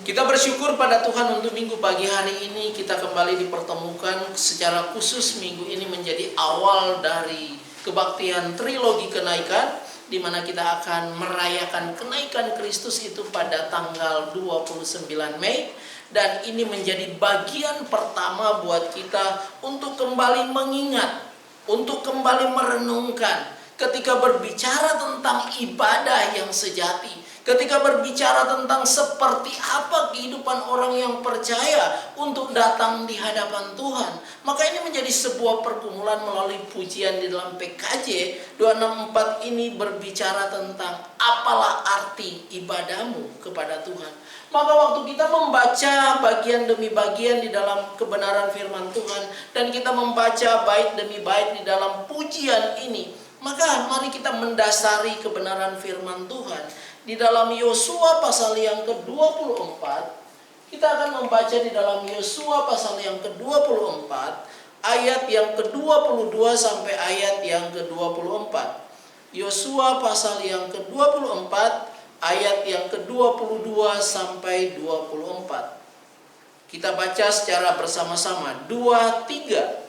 Kita bersyukur pada Tuhan untuk minggu pagi hari ini kita kembali dipertemukan secara khusus. Minggu ini menjadi awal dari kebaktian trilogi kenaikan, di mana kita akan merayakan kenaikan Kristus itu pada tanggal 29 Mei. Dan ini menjadi bagian pertama buat kita untuk kembali mengingat, untuk kembali merenungkan ketika berbicara tentang ibadah yang sejati. Ketika berbicara tentang seperti apa kehidupan orang yang percaya untuk datang di hadapan Tuhan, maka ini menjadi sebuah pergumulan melalui pujian di dalam PKJ 264 ini berbicara tentang apalah arti ibadahmu kepada Tuhan. Maka waktu kita membaca bagian demi bagian di dalam kebenaran firman Tuhan, dan kita membaca bait demi bait di dalam pujian ini, maka mari kita mendasari kebenaran firman Tuhan. Di dalam Yosua pasal yang ke-24, kita akan membaca di dalam Yosua pasal yang ke-24, ayat yang ke-22 sampai ayat yang ke-24. Yosua pasal yang ke-24, ayat yang ke-22 sampai 24. Kita baca secara bersama-sama, 2, 3.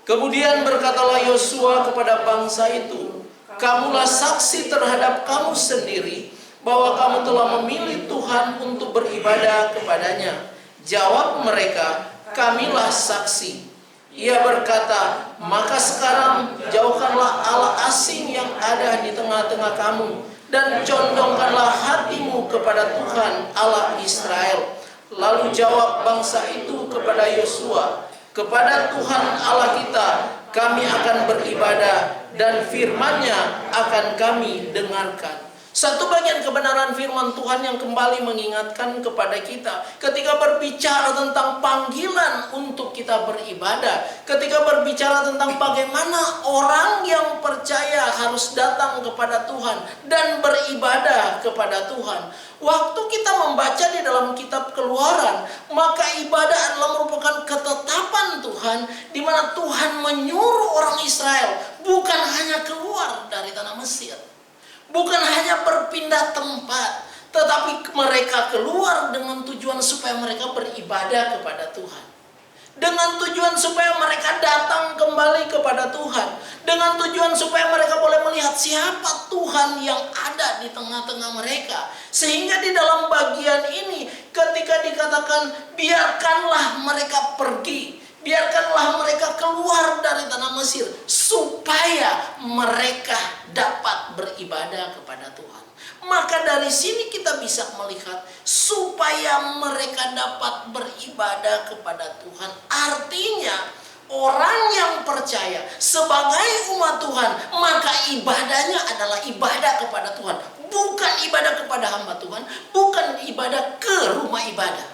Kemudian berkatalah Yosua kepada bangsa itu, "Kamulah saksi terhadap kamu sendiri bahwa kamu telah memilih Tuhan untuk beribadah kepadanya." Jawab mereka, "Kamilah saksi." Ia berkata, "Maka sekarang jauhkanlah Allah asing yang ada di tengah-tengah kamu, dan condongkanlah hatimu kepada Tuhan Allah Israel." Lalu jawab bangsa itu kepada Yosua, "Kepada Tuhan Allah kita kami akan beribadah, dan firman-Nya akan kami dengarkan." Satu bagian kebenaran firman Tuhan yang kembali mengingatkan kepada kita ketika berbicara tentang panggilan untuk kita beribadah, ketika berbicara tentang bagaimana orang yang percaya harus datang kepada Tuhan dan beribadah kepada Tuhan. Waktu kita membaca di dalam kitab Keluaran, maka ibadah adalah merupakan ketetapan Tuhan, di mana Tuhan menyuruh orang Israel bukan hanya keluar dari tanah Mesir, bukan hanya berpindah tempat, tetapi mereka keluar dengan tujuan supaya mereka beribadah kepada Tuhan. Dengan tujuan supaya mereka datang kembali kepada Tuhan. Dengan tujuan supaya mereka boleh melihat siapa Tuhan yang ada di tengah-tengah mereka. Sehingga di dalam bagian ini ketika dikatakan biarkanlah mereka pergi, biarkanlah mereka keluar dari tanah Mesir, supaya mereka dapat beribadah kepada Tuhan. Maka dari sini kita bisa melihat supaya mereka dapat beribadah kepada Tuhan. Artinya orang yang percaya sebagai umat Tuhan, maka ibadahnya adalah ibadah kepada Tuhan. Bukan ibadah kepada hamba Tuhan, bukan ibadah ke rumah ibadah,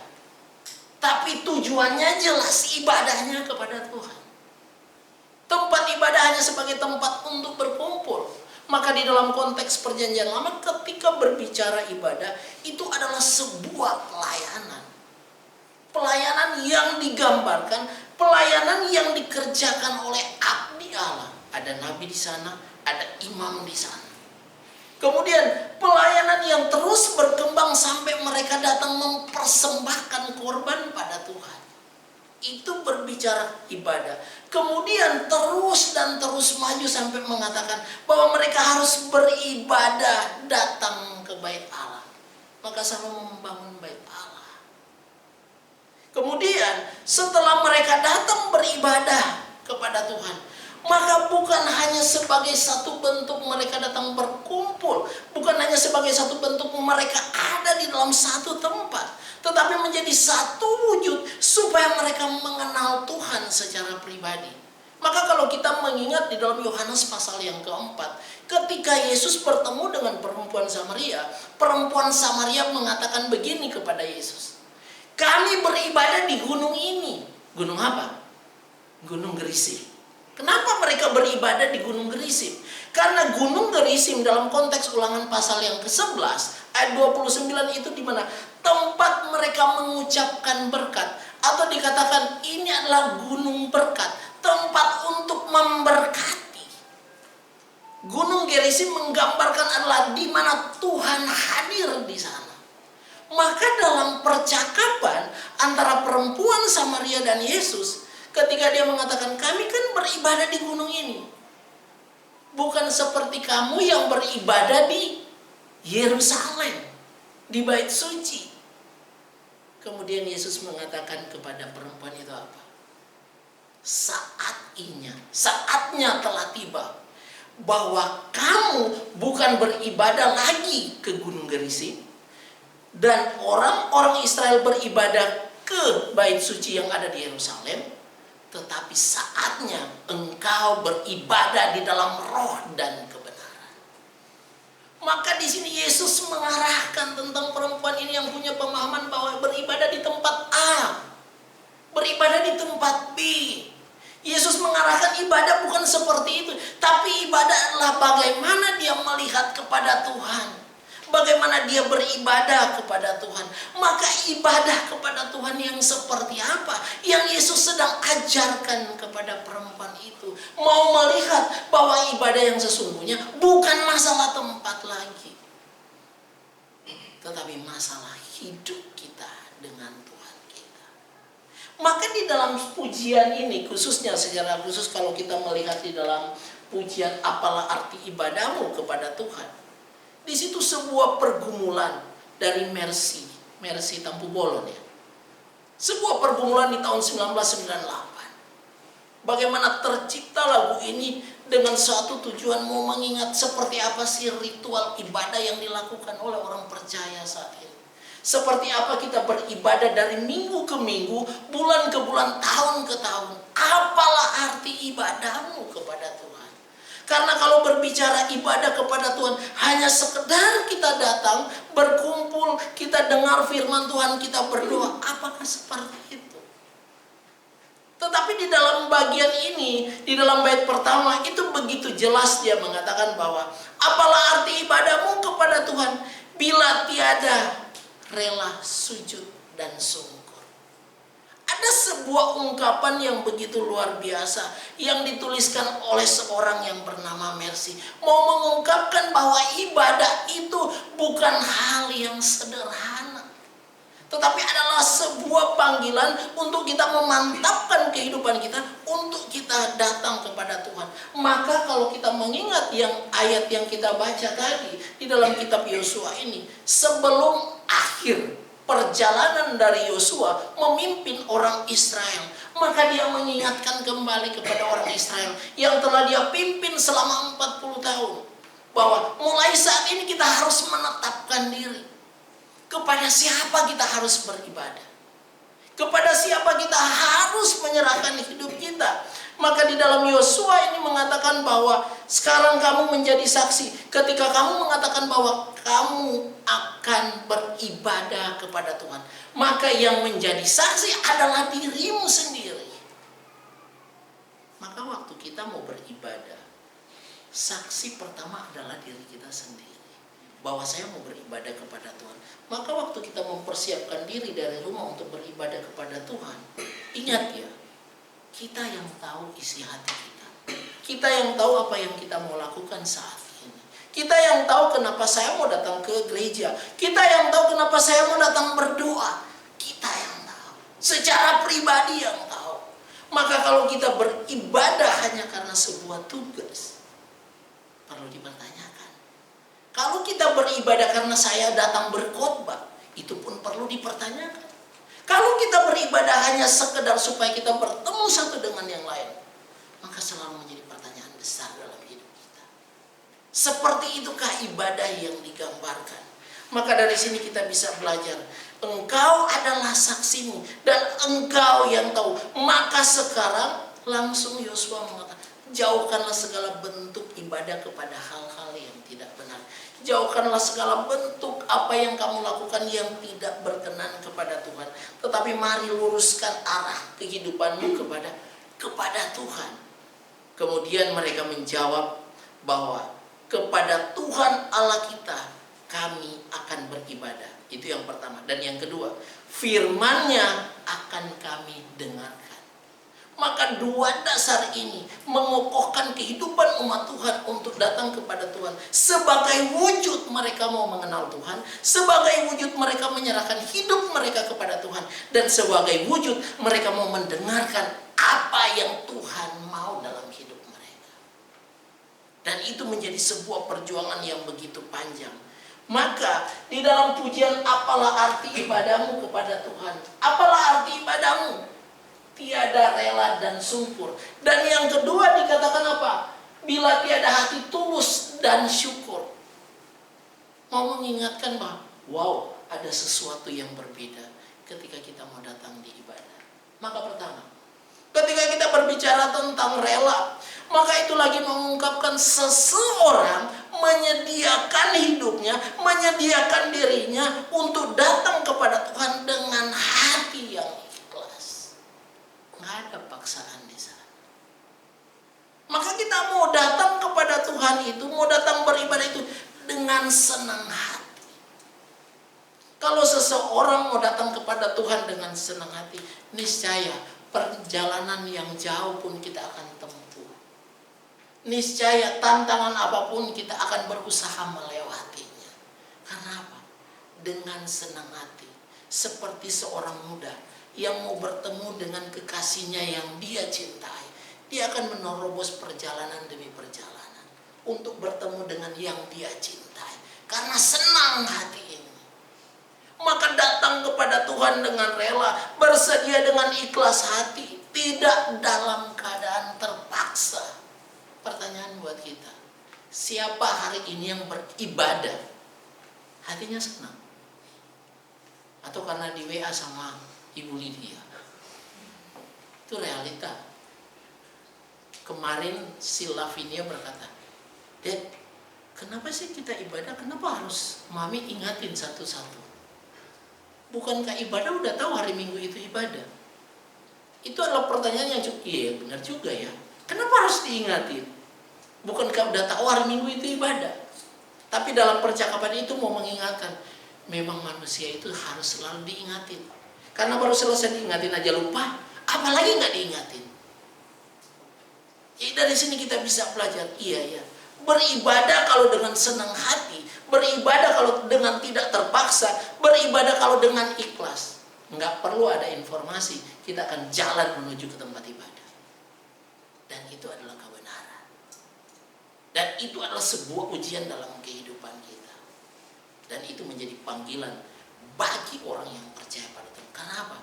tapi tujuannya jelas, ibadahnya kepada Tuhan. Tempat ibadah hanya sebagai tempat untuk berkumpul. Maka di dalam konteks perjanjian lama ketika berbicara ibadah, itu adalah sebuah pelayanan. Pelayanan yang digambarkan, pelayanan yang dikerjakan oleh abdi Allah. Ada nabi di sana, ada imam di sana. Kemudian pelayanan yang terus berkembang sampai mereka datang mempersembahkan korban pada Tuhan. Itu berbicara ibadah. Kemudian terus dan terus maju sampai mengatakan bahwa mereka harus beribadah datang ke bait Allah. Maka Salomo membangun bait Allah. Kemudian setelah mereka datang beribadah kepada Tuhan, maka bukan hanya sebagai satu bentuk mereka datang berkumpul, bukan hanya sebagai satu bentuk mereka ada di dalam satu tempat, tetapi menjadi satu wujud supaya mereka mengenal Tuhan secara pribadi. Maka kalau kita mengingat di dalam Yohanes pasal yang keempat, ketika Yesus bertemu dengan perempuan Samaria mengatakan begini kepada Yesus, "Kami beribadah di gunung ini." Gunung apa? Gunung Gerizim. Kenapa mereka beribadah di Gunung Gerizim? Karena Gunung Gerizim dalam konteks Ulangan pasal yang ke-11 ayat 29 itu di mana tempat mereka mengucapkan berkat, atau dikatakan ini adalah gunung berkat, tempat untuk memberkati. Gunung Gerizim menggambarkan adalah di mana Tuhan hadir di sana. Maka dalam percakapan antara perempuan Samaria dan Yesus, ketika dia mengatakan, kami kan beribadah di gunung ini, bukan seperti kamu yang beribadah di Yerusalem, di bait suci. Kemudian Yesus mengatakan kepada perempuan itu apa? Saatnya telah tiba, bahwa kamu bukan beribadah lagi ke Gunung Gerizim, dan orang-orang Israel beribadah ke bait suci yang ada di Yerusalem, tetapi saatnya engkau beribadah di dalam roh dan kebenaran. Maka di sini Yesus mengarahkan tentang perempuan ini yang punya pemahaman bahwa beribadah di tempat A, beribadah di tempat B. Yesus mengarahkan ibadah bukan seperti itu, tapi ibadah adalah bagaimana dia melihat kepada Tuhan, bagaimana dia beribadah kepada Tuhan. Maka ibadah kepada Tuhan yang seperti apa yang Yesus sedang ajarkan kepada perempuan itu, mau melihat bahwa ibadah yang sesungguhnya bukan masalah tempat lagi, tetapi masalah hidup kita dengan Tuhan kita. Maka di dalam pujian ini, khususnya secara khusus kalau kita melihat di dalam pujian apalah arti ibadahmu kepada Tuhan, di situ sebuah pergumulan dari Mercy Tampu Bolon ya. Sebuah pergumulan di tahun 1998. Bagaimana tercipta lagu ini dengan suatu tujuan mau mengingat seperti apa sih ritual ibadah yang dilakukan oleh orang percaya saat ini. Seperti apa kita beribadah dari minggu ke minggu, bulan ke bulan, tahun ke tahun. Apalah arti ibadahmu kepada Tuhan? Karena kalau berbicara ibadah kepada Tuhan, hanya sekedar kita datang, berkumpul, kita dengar firman Tuhan, kita berdoa. Apakah seperti itu? Tetapi di dalam bagian ini, di dalam bait pertama, itu begitu jelas dia mengatakan bahwa apalah arti ibadahmu kepada Tuhan bila tiada rela sujud dan sungkur. Ada sebuah ungkapan yang begitu luar biasa yang dituliskan oleh seorang yang bernama Mercy, mau mengungkapkan bahwa ibadah itu bukan hal yang sederhana, tetapi adalah sebuah panggilan untuk kita memantapkan kehidupan kita, untuk kita datang kepada Tuhan. Maka kalau kita mengingat yang ayat yang kita baca tadi di dalam kitab Yosua ini, sebelum akhir perjalanan dari Yosua memimpin orang Israel, maka dia mengingatkan kembali kepada orang Israel yang telah dia pimpin selama 40 tahun, bahwa mulai saat ini kita harus menetapkan diri. Kepada siapa kita harus beribadah? Kepada siapa kita harus menyerahkan hidup kita? Maka di dalam Yosua ini mengatakan bahwa sekarang kamu menjadi saksi. Ketika kamu mengatakan bahwa kamu akan beribadah kepada Tuhan, maka yang menjadi saksi adalah dirimu sendiri. Maka waktu kita mau beribadah, saksi pertama adalah diri kita sendiri, bahwa saya mau beribadah kepada Tuhan. Maka waktu kita mempersiapkan diri dari rumah untuk beribadah kepada Tuhan, ingat ya, kita yang tahu isi hati kita. Kita yang tahu apa yang kita mau lakukan saat ini. Kita yang tahu kenapa saya mau datang ke gereja. Kita yang tahu kenapa saya mau datang berdoa. Kita yang tahu. Secara pribadi yang tahu. Maka kalau kita beribadah hanya karena sebuah tugas, perlu dipertanyakan. Kalau kita beribadah karena saya datang berkhotbah, itu pun perlu dipertanyakan. Kalau kita beribadah hanya sekedar supaya kita bertemu satu dengan yang lain, maka selalu menjadi pertanyaan besar dalam hidup kita. Seperti itukah ibadah yang digambarkan? Maka dari sini kita bisa belajar, engkau adalah saksimu dan engkau yang tahu. Maka sekarang langsung Yosua mengatakan, jauhkanlah segala bentuk ibadah kepada hal-hal yang tidak benar. Jauhkanlah segala bentuk apa yang kamu lakukan yang tidak berkenan kepada Tuhan. Tetapi mari luruskan arah kehidupanmu kepada Tuhan. Kemudian mereka menjawab bahwa kepada Tuhan Allah kita kami akan beribadah. Itu yang pertama. Dan yang kedua, firman-Nya akan kami dengarkan. Maka dua dasar ini mengokohkan kehidupan umat Tuhan untuk datang kepada Tuhan. Sebagai wujud mereka mau mengenal Tuhan. Sebagai wujud mereka menyerahkan hidup mereka kepada Tuhan. Dan sebagai wujud mereka mau mendengarkan apa yang Tuhan mau dalam hidup mereka. Dan itu menjadi sebuah perjuangan yang begitu panjang. Maka di dalam pujian, apalah arti ibadahmu kepada Tuhan? Apalah arti ibadahmu? Tiada rela dan sungkur. Dan yang kedua dikatakan apa? Bila tiada hati tulus dan syukur. Mau mengingatkan bahwa wow, ada sesuatu yang berbeda ketika kita mau datang di ibadah. Maka pertama, ketika kita berbicara tentang rela, maka itu lagi mengungkapkan seseorang menyediakan hidupnya, menyediakan dirinya untuk datang kepada Tuhan dengan hati yang ikhlas. Nggak ada paksaan di sana. Maka kita mau datang kepada Tuhan itu, mau datang beribadah itu dengan senang hati. Kalau seseorang mau datang kepada Tuhan dengan senang hati, niscaya perjalanan yang jauh pun kita akan tempuh. Niscaya tantangan apapun kita akan berusaha melewatinya. Karena apa? Dengan senang hati. Seperti seorang muda yang mau bertemu dengan kekasihnya yang dia cintai. Dia akan menerobos perjalanan demi perjalanan untuk bertemu dengan yang dia cintai. Karena senang hati ini. Maka datang kepada Tuhan dengan rela, bersedia dengan ikhlas hati, tidak dalam keadaan terpaksa. Pertanyaan buat kita, siapa hari ini yang beribadah hatinya senang? Atau karena di WA sama Ibu Lydia? Itu realita. Kemarin si Lavinia berkata, Dad, kenapa sih kita ibadah? Kenapa harus Mami ingatin satu-satu? Bukankah ibadah udah tahu hari Minggu itu ibadah? Itu adalah pertanyaan yang cukup, iya benar juga ya. Kenapa harus diingatin? Bukankah udah tahu hari Minggu itu ibadah? Tapi dalam percakapan itu mau mengingatkan, memang manusia itu harus selalu diingatin. Karena baru selesai diingatin aja lupa, apalagi nggak diingatin. Jadi dari sini kita bisa belajar, iya ya, beribadah kalau dengan senang hati, beribadah kalau dengan tidak terpaksa, beribadah kalau dengan ikhlas. Nggak perlu ada informasi, kita akan jalan menuju ke tempat ibadah. Dan itu adalah kebenaran. Dan itu adalah sebuah ujian dalam kehidupan kita. Dan itu menjadi panggilan bagi orang yang percaya pada Tuhan. Kenapa?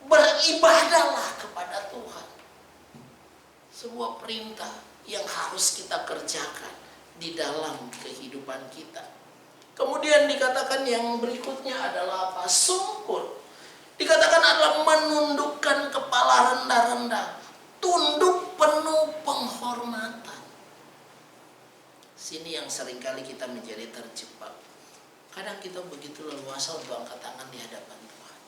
Beribadahlah kepada Tuhan. Sebuah perintah yang harus kita kerjakan di dalam kehidupan kita. Kemudian dikatakan yang berikutnya adalah apa? Sungkur. Dikatakan adalah menundukkan kepala rendah-rendah. Tunduk penuh penghormatan. Sini yang seringkali kita menjadi terjebak. Kadang kita begitu leluasa untuk angkat tangan di hadapan Tuhan.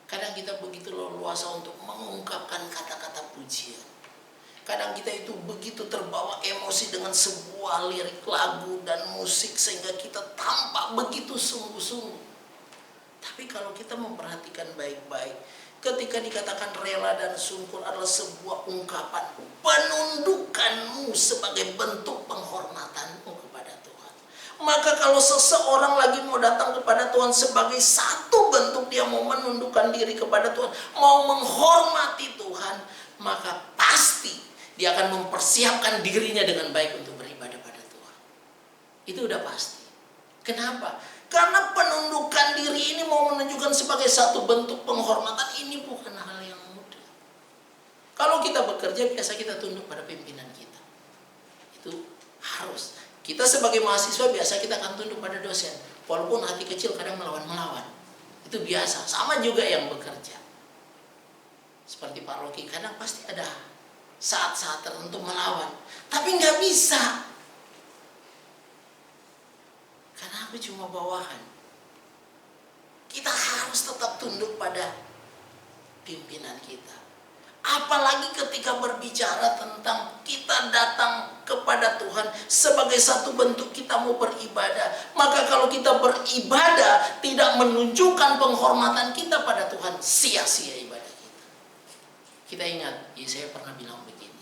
Kadang kita begitu leluasa untuk mengungkapkan kata-kata pujian. Kadang kita itu begitu terbawa emosi dengan sebuah lirik lagu dan musik sehingga kita tampak begitu sungguh-sungguh. Tapi kalau kita memperhatikan baik-baik, ketika dikatakan rela dan sungkur adalah sebuah ungkapan penundukanmu sebagai bentuk penghormatanmu kepada Tuhan. Maka kalau seseorang lagi mau datang kepada Tuhan sebagai satu bentuk dia mau menundukkan diri kepada Tuhan, mau menghormati Tuhan, maka pasti dia akan mempersiapkan dirinya dengan baik untuk beribadah pada Tuhan. Itu udah pasti. Kenapa? Karena penundukan diri ini mau menunjukkan sebagai satu bentuk penghormatan, ini bukan hal yang mudah. Kalau kita bekerja, biasa kita tunduk pada pimpinan kita. Itu harus. Kita sebagai mahasiswa biasa kita akan tunduk pada dosen. Walaupun hati kecil kadang melawan-melawan. Itu biasa. Sama juga yang bekerja. Seperti Pak Rocky, kadang pasti ada saat-saat tertentu melawan, tapi nggak bisa karena aku cuma bawahan. Kita harus tetap tunduk pada pimpinan kita, apalagi ketika berbicara tentang kita datang kepada Tuhan sebagai satu bentuk kita mau beribadah. Maka kalau kita beribadah tidak menunjukkan penghormatan kita pada Tuhan, sia-sia ibadah kita. Kita ingat, Yesaya pernah bilang begini,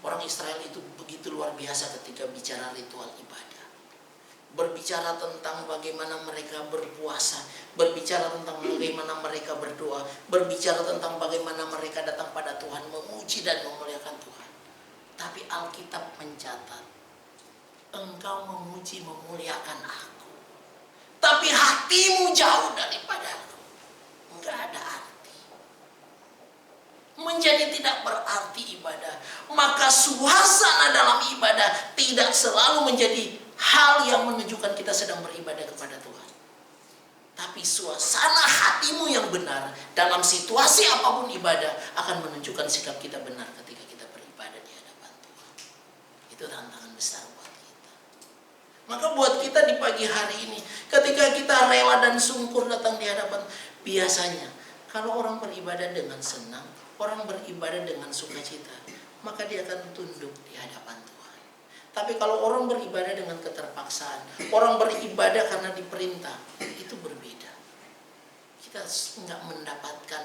orang Israel itu begitu luar biasa ketika bicara ritual ibadah. Berbicara tentang bagaimana mereka berpuasa, berbicara tentang bagaimana mereka berdoa, berbicara tentang bagaimana mereka datang pada Tuhan, memuji dan memuliakan Tuhan. Tapi Alkitab mencatat, engkau memuji memuliakan aku, tapi hatimu jauh daripadaku. Enggak ada arti. Menjadi tidak berarti ibadah. Maka suasana dalam ibadah tidak selalu menjadi hal yang menunjukkan kita sedang beribadah kepada Tuhan. Tapi suasana hatimu yang benar dalam situasi apapun ibadah akan menunjukkan sikap kita benar ketika kita beribadah di hadapan Tuhan. Itu tantangan besar buat kita. Maka buat kita di pagi hari ini, ketika kita rela dan sungkur datang di hadapan, biasanya kalau orang beribadah dengan senang, orang beribadah dengan sukacita, maka dia akan tunduk di hadapan Tuhan. Tapi kalau orang beribadah dengan keterpaksaan, orang beribadah karena diperintah, itu berbeda. Kita nggak mendapatkan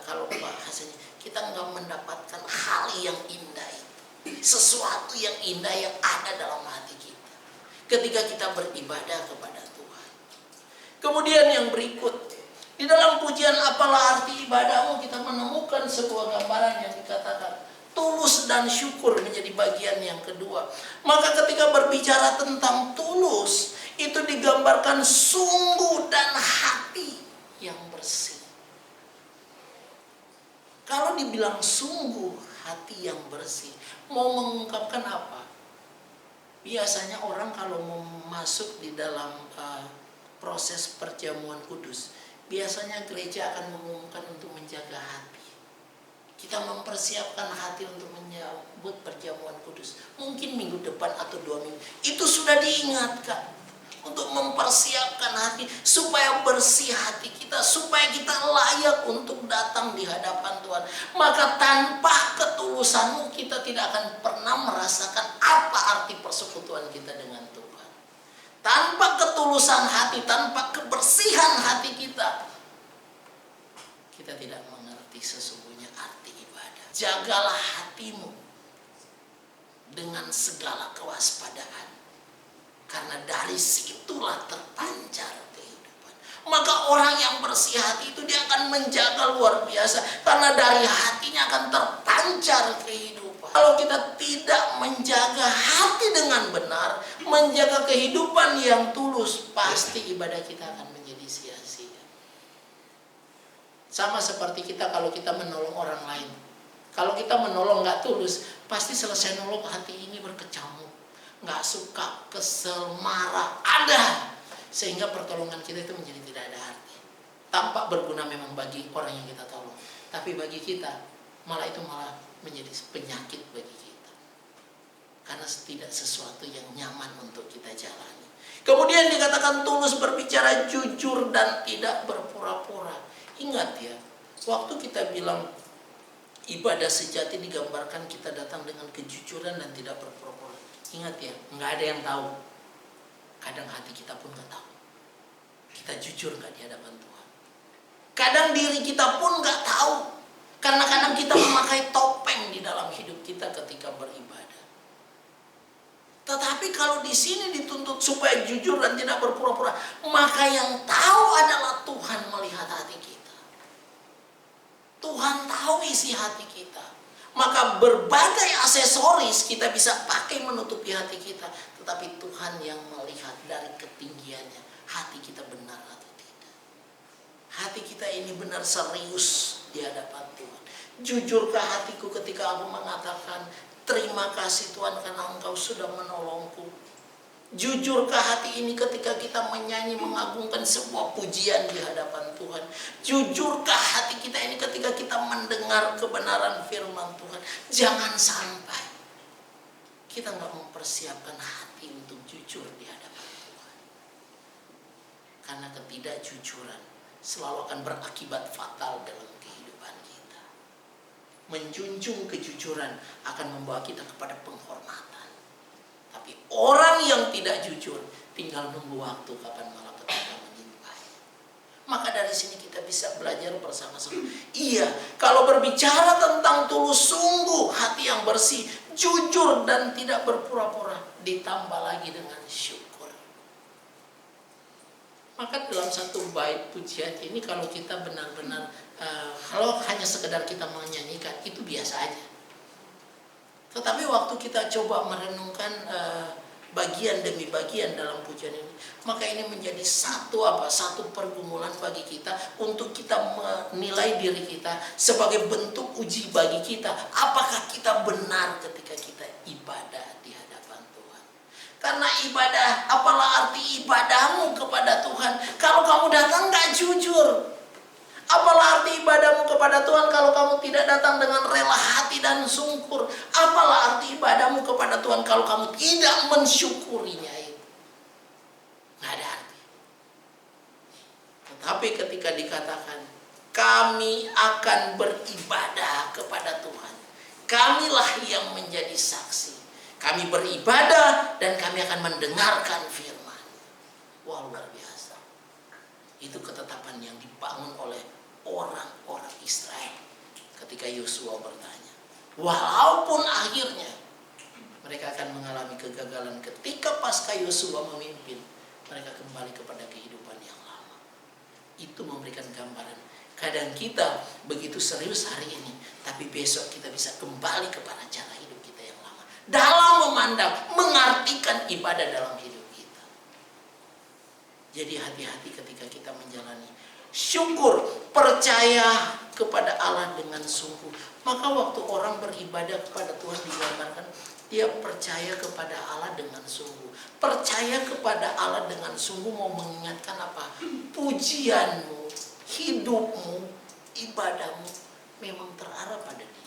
kalau bahasanya, kita nggak mendapatkan hal yang indah itu, sesuatu yang indah yang ada dalam hati kita ketika kita beribadah kepada Tuhan. Kemudian yang berikut, di dalam pujian apalah arti ibadahmu, kita menemukan sebuah gambaran yang dikatakan tulus dan syukur menjadi bagian yang kedua. Maka ketika berbicara tentang tulus, itu digambarkan sungguh dan hati yang bersih. Kalau dibilang sungguh hati yang bersih, mau mengungkapkan apa? Biasanya orang kalau mau masuk di dalam proses perjamuan kudus, biasanya gereja akan mengumumkan untuk menjaga hati. Kita mempersiapkan hati untuk menyambut perjamuan kudus. Mungkin minggu depan atau 2 minggu. Itu sudah diingatkan. Untuk mempersiapkan hati. Supaya bersih hati kita. Supaya kita layak untuk datang di hadapan Tuhan. Maka tanpa ketulusanmu kita tidak akan pernah merasakan apa arti persekutuan kita dengan Tuhan. Tanpa ketulusan hati, tanpa kebersihan hati kita, kita tidak mengerti sesungguhnya arti ibadah. Jagalah hatimu dengan segala kewaspadaan, karena dari situlah terpancar kehidupan. Maka orang yang bersih hati itu dia akan menjaga luar biasa, karena dari hatinya akan terpancar kehidupan. Kalau kita tidak menjaga hati dengan benar, menjaga kehidupan yang tulus, pasti ibadah kita akan menjadi sia-sia. Sama seperti kita kalau kita menolong orang lain. Kalau kita menolong nggak tulus, pasti selesai nolong hati ini berkecamuk. Nggak suka, kesel, marah, ada. Sehingga pertolongan kita itu menjadi tidak ada arti. Tampak berguna memang bagi orang yang kita tolong. Tapi bagi kita, malah menjadi penyakit bagi kita. Karena tidak sesuatu yang nyaman untuk kita jalani. Kemudian dikatakan tulus, berbicara jujur dan tidak berpura-pura. Ingat ya, waktu kita bilang ibadah sejati digambarkan kita datang dengan kejujuran dan tidak berpura-pura. Ingat ya, nggak ada yang tahu. Kadang hati kita pun nggak tahu. Kita jujur nggak di hadapan Tuhan. Kadang diri kita pun nggak tahu. Karena kadang kita memakai topeng di dalam hidup kita ketika beribadah. Tetapi kalau di sini dituntut supaya jujur dan tidak berpura-pura, maka yang tahu adalah Tuhan melihat hati kita. Tuhan tahu isi hati kita. Maka berbagai aksesoris kita bisa pakai menutupi hati kita. Tetapi Tuhan yang melihat dari ketinggiannya, hati kita benar atau tidak. Hati kita ini benar serius di hadapan Tuhan. Jujurkah hatiku ketika aku mengatakan, terima kasih Tuhan karena Engkau sudah menolongku. Jujurkah hati ini ketika kita menyanyi mengagungkan sebuah pujian di hadapan Tuhan. Jujurkah hati kita ini ketika kita mendengar kebenaran firman Tuhan. Jangan sampai kita nggak mempersiapkan hati untuk jujur di hadapan Tuhan. Karena ketidakjujuran selalu akan berakibat fatal dalam kehidupan kita. Menjunjung kejujuran akan membawa kita kepada penghormatan. Tapi orang yang tidak jujur tinggal nunggu waktu kapan malapetaka menimpa. Maka Maka dari sini kita bisa belajar bersama-sama. Iya, kalau berbicara tentang tulus, sungguh hati yang bersih, jujur dan tidak berpura-pura, ditambah lagi dengan syukur. Maka dalam satu bait pujian ini kalau kita benar-benar kalau hanya sekedar kita menyanyikan itu biasa aja. Tetapi waktu kita coba merenungkan bagian demi bagian dalam pujian ini, maka ini menjadi satu pergumulan bagi kita untuk kita menilai diri kita sebagai bentuk uji bagi kita. Apakah kita benar ketika kita ibadah di hadapan Tuhan? Karena ibadah, apalah arti ibadahmu kepada Tuhan kalau kamu datang gak jujur? Apalah arti ibadahmu kepada Tuhan kalau kamu tidak datang dengan rela hati dan sungkur? Apalah arti ibadahmu kepada Tuhan kalau kamu tidak mensyukurinya itu? Nggak ada arti. Tetapi ketika dikatakan, kami akan beribadah kepada Tuhan, kamilah yang menjadi saksi. Kami beribadah dan kami akan mendengarkan firman. Wah, luar biasa. Itu ketetapan yang dibangun oleh orang-orang Israel ketika Yosua bertanya. Walaupun akhirnya mereka akan mengalami kegagalan ketika pasca Yosua memimpin, mereka kembali kepada kehidupan yang lama. Itu memberikan gambaran. Kadang kita begitu serius hari ini, tapi besok kita bisa kembali kepada cara hidup kita yang lama. Dalam memandang, mengartikan ibadah dalam hidup kita. Jadi hati-hati ketika kita menjalani. Syukur, percaya kepada Allah dengan sungguh. Maka waktu orang beribadah kepada Tuhan digambarkan, dia percaya kepada Allah dengan sungguh. Percaya kepada Allah dengan sungguh mau mengingatkan apa? Pujianmu, hidupmu, ibadahmu memang terarah pada Dia.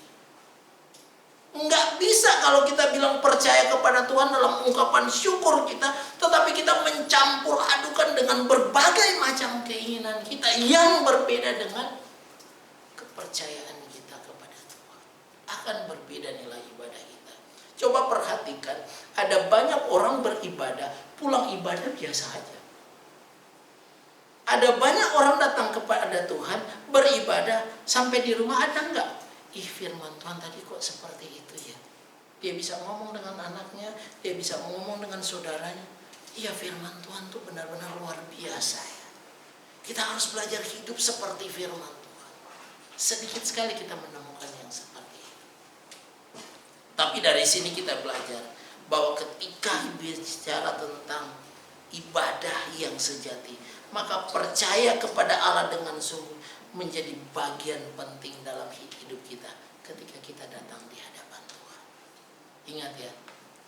Nggak bisa kalau kita bilang percaya kepada Tuhan dalam ungkapan syukur kita, tetapi kita mencampur adukan dengan berbagai macam keinginan kita yang berbeda dengan kepercayaan kita kepada Tuhan. Akan berbeda nilai ibadah kita. Coba perhatikan, ada banyak orang beribadah, pulang ibadah biasa aja. Ada banyak orang datang kepada Tuhan, beribadah, sampai di rumah ada nggak? Firman Tuhan tadi kok seperti itu ya. Dia bisa ngomong dengan anaknya, dia bisa ngomong dengan saudaranya. Iya, firman Tuhan tuh benar-benar luar biasa ya. Kita harus belajar hidup seperti firman Tuhan. Sedikit sekali kita menemukan yang seperti itu. Tapi dari sini kita belajar bahwa ketika bicara tentang ibadah yang sejati, maka percaya kepada Allah dengan sungguh menjadi bagian penting dalam hidup kita ketika kita datang di hadapan Tuhan. Ingat ya,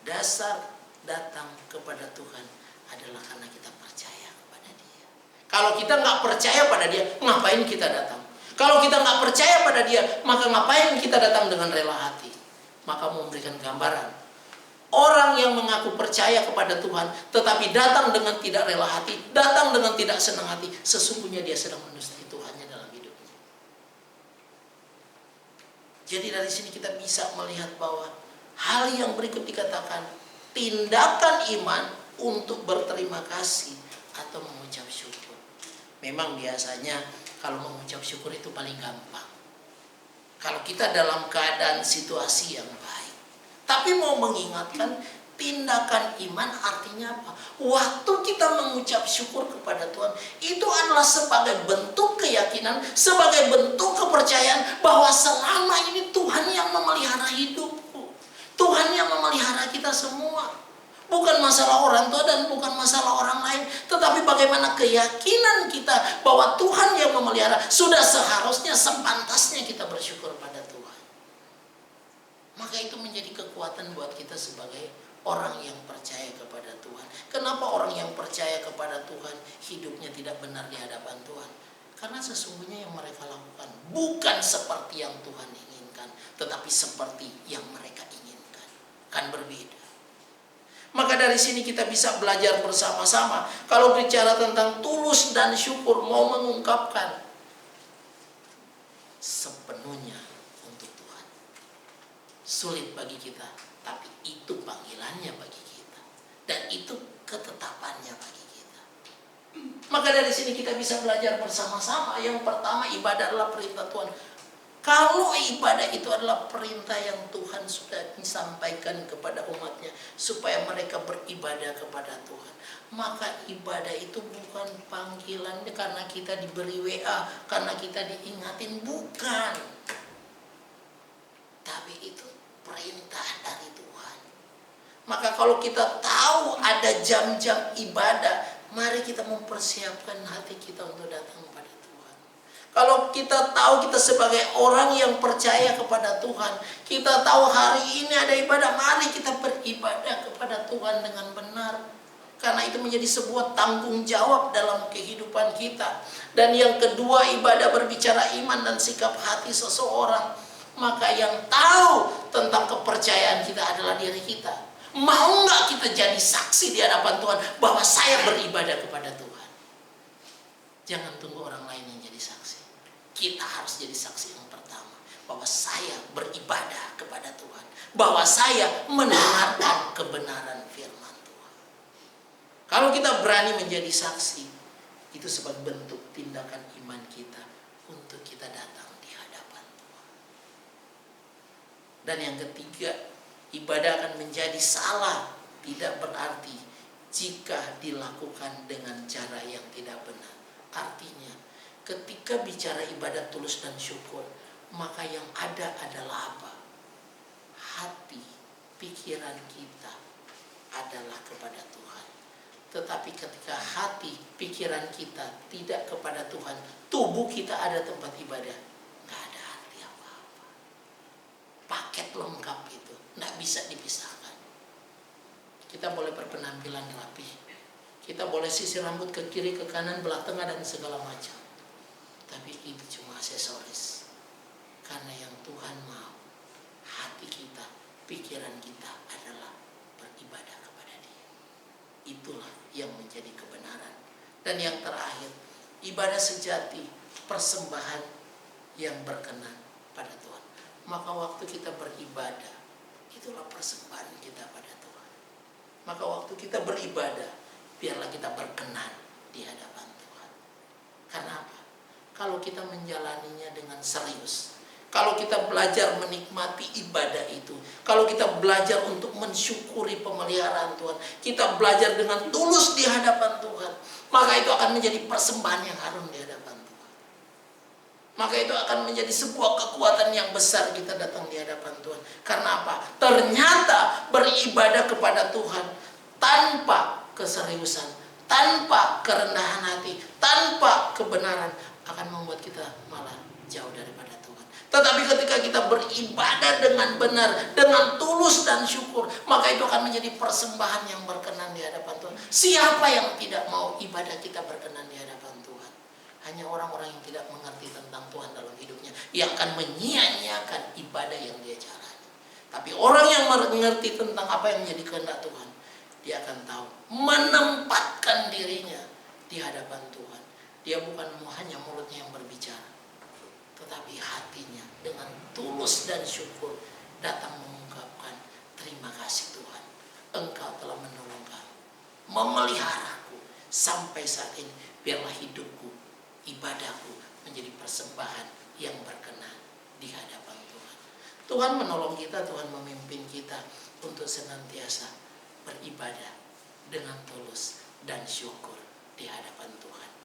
dasar datang kepada Tuhan adalah karena kita percaya kepada Dia. Kalau kita nggak percaya pada Dia, ngapain kita datang? Kalau kita nggak percaya pada Dia, maka ngapain kita datang dengan rela hati? Maka memberikan gambaran, orang yang mengaku percaya kepada Tuhan tetapi datang dengan tidak rela hati, datang dengan tidak senang hati, sesungguhnya dia sedang mendustai Tuhannya dalam hidupnya. Jadi dari sini kita bisa melihat bahwa hal yang berikut dikatakan, tindakan iman untuk berterima kasih atau mengucap syukur. Memang biasanya kalau mengucap syukur itu paling gampang kalau kita dalam keadaan situasi yang baik. Tapi mau mengingatkan, tindakan iman artinya apa? Waktu kita mengucap syukur kepada Tuhan, itu adalah sebagai bentuk keyakinan, sebagai bentuk kepercayaan bahwa selama ini Tuhan yang memelihara hidupku. Tuhan yang memelihara kita semua. Bukan masalah orang tua dan bukan masalah orang lain, tetapi bagaimana keyakinan kita bahwa Tuhan yang memelihara. Sudah seharusnya, sepantasnya kita bersyukur pada Tuhan. Maka itu menjadi kekuatan buat kita sebagai orang yang percaya kepada Tuhan. Kenapa orang yang percaya kepada Tuhan hidupnya tidak benar di hadapan Tuhan? Karena sesungguhnya yang mereka lakukan bukan seperti yang Tuhan inginkan, tetapi seperti yang mereka inginkan. Kan berbeda. Maka dari sini kita bisa belajar bersama-sama. Kalau bicara tentang tulus dan syukur, mau mengungkapkan sepenuhnya untuk Tuhan. Sulit bagi kita, tapi itu panggilannya bagi kita. Dan itu ketetapannya bagi kita. Maka dari sini kita bisa belajar bersama-sama. Yang pertama, ibadah adalah perintah Tuhan. Kalau ibadah itu adalah perintah yang Tuhan sudah disampaikan kepada umatnya supaya mereka beribadah kepada Tuhan, maka ibadah itu bukan panggilan karena kita diberi WA, karena kita diingatin, bukan. Tapi itu perintah dari Tuhan. Maka kalau kita tahu ada jam-jam ibadah, mari kita mempersiapkan hati kita untuk datang pada Tuhan. Kalau kita tahu kita sebagai orang yang percaya kepada Tuhan, kita tahu hari ini ada ibadah, mari kita beribadah kepada Tuhan dengan benar. Karena itu menjadi sebuah tanggung jawab dalam kehidupan kita. Dan yang kedua, ibadah berbicara iman dan sikap hati seseorang. Maka yang tahu tentang kepercayaan kita adalah diri kita. Mau nggak kita jadi saksi di hadapan Tuhan bahwa saya beribadah kepada Tuhan? Jangan tunggu orang lain yang jadi saksi. Kita harus jadi saksi yang pertama, bahwa saya beribadah kepada Tuhan, bahwa saya mendengarkan kebenaran firman Tuhan. Kalau kita berani menjadi saksi, itu sebagai bentuk tindakan iman kita untuk kita datang di hadapan Tuhan. Dan yang ketiga, ibadah akan menjadi salah tidak berarti jika dilakukan dengan cara yang tidak benar. Artinya, ketika bicara ibadah tulus dan syukur, maka yang ada adalah apa? Hati, pikiran kita adalah kepada Tuhan. Tetapi ketika hati, pikiran kita tidak kepada Tuhan, tubuh kita ada tempat ibadah, nggak ada arti apa-apa. Paket lengkap itu, nggak bisa dipisahkan. Kita boleh berpenampilan rapi, kita boleh sisir rambut ke kiri, ke kanan, belah tengah, dan segala macam. Tapi itu cuma aksesoris. Karena yang Tuhan mau, hati kita, pikiran kita adalah beribadah kepada Dia. Itulah yang menjadi kebenaran. Dan yang terakhir, ibadah sejati, persembahan yang berkenan pada Tuhan. Maka waktu kita beribadah, itulah persembahan kita pada Tuhan. Maka waktu kita beribadah, biarlah kita berkenan di hadapan Tuhan. Karena apa? Kalau kita menjalaninya dengan serius, kalau kita belajar menikmati ibadah itu, kalau kita belajar untuk mensyukuri pemeliharaan Tuhan, kita belajar dengan tulus di hadapan Tuhan, maka itu akan menjadi persembahan yang harum di hadapan Tuhan. Maka itu akan menjadi sebuah kekuatan yang besar kita datang di hadapan Tuhan. Karena apa? Ternyata beribadah kepada Tuhan tanpa keseriusan, tanpa kerendahan hati, tanpa kebenaran akan membuat kita malah jauh daripada Tuhan. Tetapi ketika kita beribadah dengan benar, dengan tulus dan syukur, maka itu akan menjadi persembahan yang berkenan di hadapan Tuhan. Siapa yang tidak mau ibadah kita berkenan di hadapan Tuhan? Hanya orang-orang yang tidak mengerti tentang Tuhan dalam hidupnya, yang akan menyia-nyiakan ibadah yang dia jalani. Tapi orang yang mengerti tentang apa yang menjadi kehendak Tuhan, dia akan tahu menempatkan dirinya di hadapan Tuhan. Dia bukan hanya mulutnya yang berbicara, tetapi hatinya dengan tulus dan syukur datang mengungkapkan, terima kasih Tuhan, Engkau telah menolong kami, memeliharaku sampai saat ini. Biarlah hidupku, ibadahku menjadi persembahan yang berkenan di hadapan Tuhan. Tuhan menolong kita, Tuhan memimpin kita untuk senantiasa beribadah dengan tulus dan syukur di hadapan Tuhan.